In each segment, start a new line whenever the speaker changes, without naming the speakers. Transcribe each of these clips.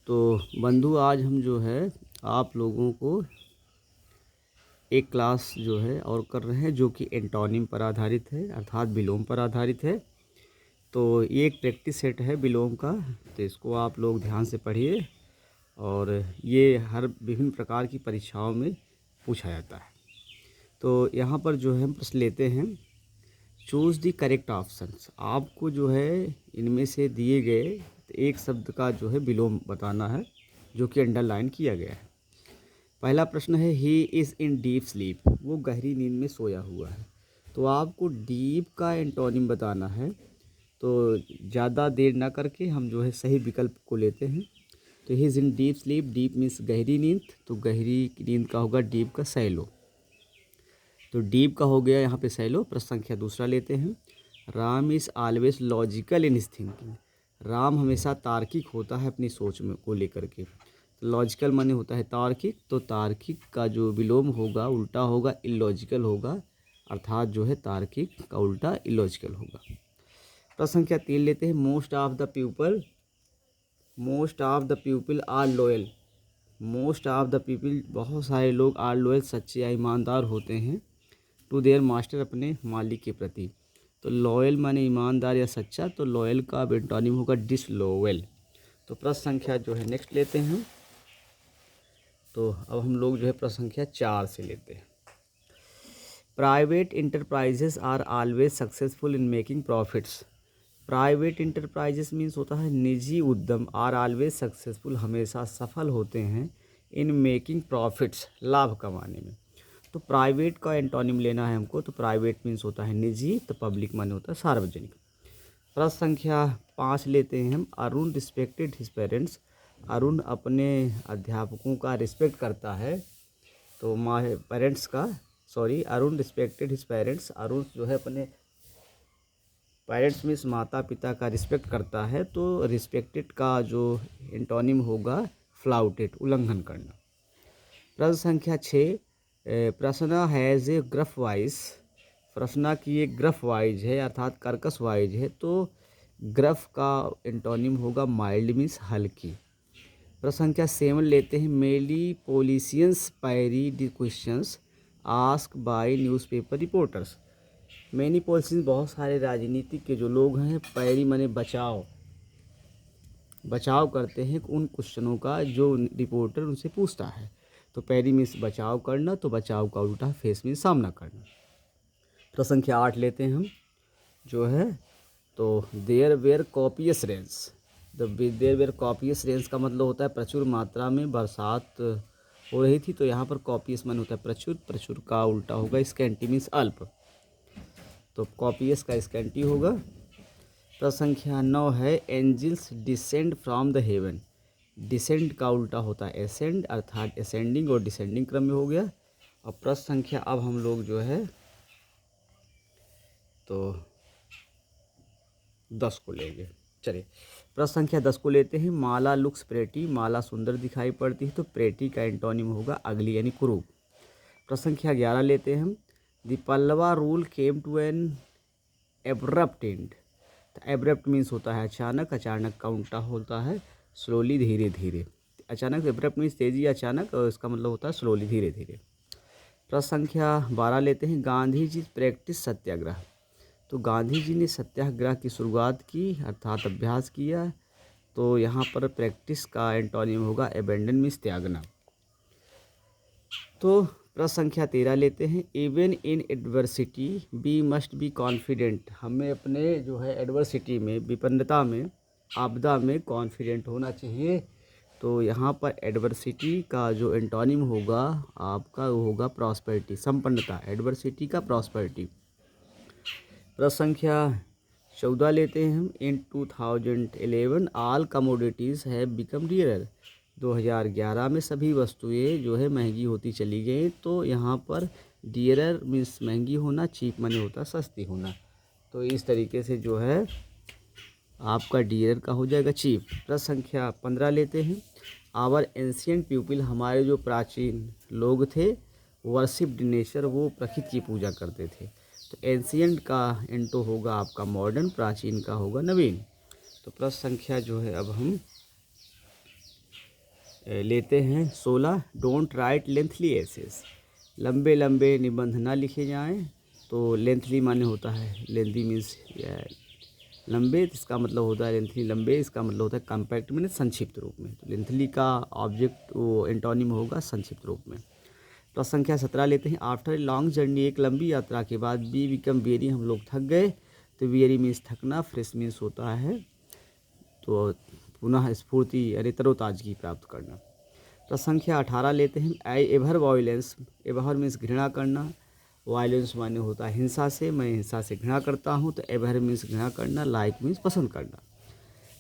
तो बंधु, आज हम जो है आप लोगों को एक क्लास जो है और कर रहे हैं जो कि एंटोनिम पर आधारित है, अर्थात विलोम पर आधारित है। तो ये एक प्रैक्टिस सेट है विलोम का, तो इसको आप लोग ध्यान से पढ़िए और ये हर विभिन्न प्रकार की परीक्षाओं में पूछा जाता है। तो यहाँ पर जो है हम प्रश्न लेते हैं, चूज़ द करेक्ट ऑप्शंस। आपको जो है इनमें से दिए गए एक शब्द का जो है विलोम बताना है जो कि अंडरलाइन किया गया है। पहला प्रश्न है he is in deep sleep, वो गहरी नींद में सोया हुआ है। तो आपको डीप का एंटोनिम बताना है, तो ज़्यादा देर ना करके हम जो है सही विकल्प को लेते हैं। तो he is in deep sleep, deep means गहरी नींद, तो गहरी नींद का होगा डीप का सैलो। तो डीप का हो गया यहाँ पे सैलो। प्रश्न संख्या दूसरा लेते हैं, Ram is always logical in his thinking. Ram हमेशा तार्किक होता है अपनी सोच में को लेकर के। लॉजिकल माने होता है तार्किक, तो तार्किक का जो विलोम होगा उल्टा होगा इलॉजिकल होगा, अर्थात जो है तार्किक का उल्टा इलॉजिकल होगा। प्रश्न संख्या 3 लेते हैं, most of the people are loyal. Most of the people, बहुत सारे लोग, आर लॉयल सच्चे या ईमानदार होते हैं, टू देयर मास्टर, अपने मालिक के प्रति। तो लॉयल माने ईमानदार या सच्चा, तो लॉयल का एंटोनिम होगा डिसलॉयल। तो प्रश्न संख्या जो है नेक्स्ट लेते हैं। तो अब हम लोग जो है प्रश्न संख्या 4 से लेते हैं, private enterprises are always successful in making profits. Private enterprises means होता है निजी उद्यम, आर ऑलवेज सक्सेसफुल, हमेशा सफल होते हैं, इन मेकिंग प्रॉफिट्स, लाभ कमाने में। तो प्राइवेट का एंटोनिम लेना है हमको, तो प्राइवेट मीन्स होता है निजी, तो पब्लिक माने होता है सार्वजनिक। प्रश्न संख्या 5 लेते हैं हम, Arun respected his parents. Arun अपने अध्यापकों का रिस्पेक्ट करता है, तो Arun respected his parents. Arun जो है अपने पेरेंट्स मीन्स माता पिता का रिस्पेक्ट करता है, तो रिस्पेक्टेड का जो एंटोनिम होगा फ्लाउटेड, उल्लंघन करना। प्रश्न संख्या 6, प्रश्न हैज़ ए ग्रफ वाइज। प्रश्न की एक ग्रफ वाइज है, अर्थात कर्कश वाइज है, तो ग्रफ का एंटोनिम होगा माइल्ड मीन्स हल्की। प्रश्न संख्या 7 लेते हैं, many politicians parry the questions ask by newspaper reporters. Many politicians, बहुत सारे राजनीतिक के जो लोग हैं, पैरी माने बचाव करते हैं उन क्वेश्चनों का जो रिपोर्टर उनसे पूछता है। तो पैरी मीन्स बचाव करना, तो बचाव का उल्टा फेस मीन्स सामना करना। तो संख्या 8 लेते हैं हम जो है, तो there were copious rains. There were copious rains का मतलब होता है प्रचुर मात्रा में बरसात हो रही थी, तो यहाँ पर कॉपियस मन होता है प्रचुर, प्रचुर का उल्टा होगा स्कैंटी मीन्स अल्प, तो कॉपियस का स्कैंटी होगा। प्रश्न संख्या 9 है, angels descend from the heaven. Descend का उल्टा होता है एसेंड, अर्थात असेंडिंग और डिसेंडिंग क्रम में हो गया। और प्रश्न संख्या अब हम लोग जो है तो 10 को लेंगे। चलिए प्रश्न संख्या 10 को लेते हैं, माला लुक्स प्रेटी। माला सुंदर दिखाई पड़ती है, तो प्रेटी का एंटोनिम होगा अगली यानी कुरूप। प्रश्न संख्या 11 लेते हैं हम, the Pallava rule came to an abrupt end. Abrupt means होता है अचानक, अचानक का उल्टा होता है स्लोली, धीरे धीरे। अचानक, एब्रप्ट मीन्स तेजी, अचानक, और इसका मतलब होता है स्लोली, धीरे धीरे। प्रश्न संख्या 12 लेते हैं, गांधी जी प्रैक्टिस सत्याग्रह। तो गांधी जी ने सत्याग्रह की शुरुआत की, अर्थात अभ्यास किया, तो यहाँ पर प्रैक्टिस का एंटोनिम होगा एबेंडन मीन्स त्यागना। तो प्रश्न संख्या 13 लेते हैं, even in adversity we must be confident. हमें अपने जो है एडवर्सिटी में, विपन्नता में, आपदा में कॉन्फिडेंट होना चाहिए। तो यहाँ पर एडवर्सिटी का जो एंटोनिम होगा आपका वो होगा प्रॉस्पेरिटी, संपन्नता, एडवर्सिटी का प्रॉस्पेरिटी। प्रश्न संख्या 14 लेते हैं हम, इन 2011 all commodities have become dearer. 2011 में सभी वस्तुएं जो है महंगी होती चली गई, तो यहाँ पर डियरर मीन्स महंगी होना, चीप माने होता है सस्ती होना, तो इस तरीके से जो है आपका डियरर का हो जाएगा चीप। प्रश्न संख्या 15 लेते हैं, आवर एंशियंट पीपल, हमारे जो प्राचीन लोग थे, वर्शिप्ड नेचर, वो प्रकृति की पूजा करते थे। तो एंशियंट का एंटो होगा आपका मॉडर्न, प्राचीन का होगा नवीन। तो प्रश्न संख्या जो है अब हम लेते हैं 16 डोंट राइट लेंथली एसेस, लंबे लंबे निबंध ना लिखे जाएं। तो लेंथली माने होता है, लेंथी मीन्स लंबे, इसका मतलब होता है लेंथली लंबे, इसका मतलब होता है कॉम्पैक्ट मीन्स संक्षिप्त रूप में। तो लेंथली का ऑब्जेक्ट वो एंटोनिम होगा संक्षिप्त रूप में। तो संख्या 17 लेते हैं। आफ्टर ए लॉन्ग जर्नी, एक लंबी यात्रा के बाद, वी बिकम वेरी, हम लोग थक गए। तो वेरी मीन्स थकना, फ्रेश मीन्स होता है तो पुनः स्फूर्ति यानी तरोताजगी प्राप्त करना। तो संख्या 18 लेते हैं। I ever violence, ever means घृणा करना, वायलेंस माने होता है हिंसा से, मैं हिंसा से घृणा करता हूँ। तो एवर मीन्स घृणा करना, लाइक मीन्स पसंद करना।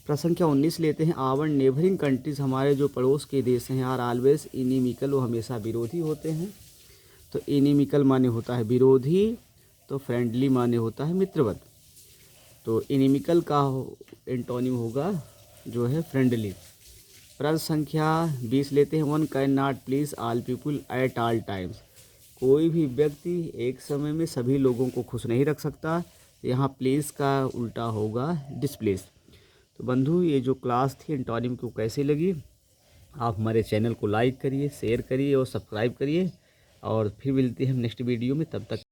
प्रसंख्या 19 लेते हैं। आवर नेबरिंग कंट्रीज, हमारे जो पड़ोस के देश हैं, आर ऑलवेज इनिमिकल, वो हमेशा विरोधी होते हैं। तो इनिमिकल माने होता है विरोधी, तो फ्रेंडली माने होता है मित्रवत। तो इनिमिकल का एंटोनिम होगा जो है फ्रेंडली। प्रश्न संख्या 20 लेते हैं। One can not please all people at all times, कोई भी व्यक्ति एक समय में सभी लोगों को खुश नहीं रख सकता। यहाँ प्लीज़ का उल्टा होगा डिसप्लीज। तो बंधु, ये जो क्लास थी एंटोनिम को कैसी लगी, आप हमारे चैनल को लाइक करिए, शेयर करिए और सब्सक्राइब करिए। और फिर मिलते हैं हम नेक्स्ट वीडियो में, तब तक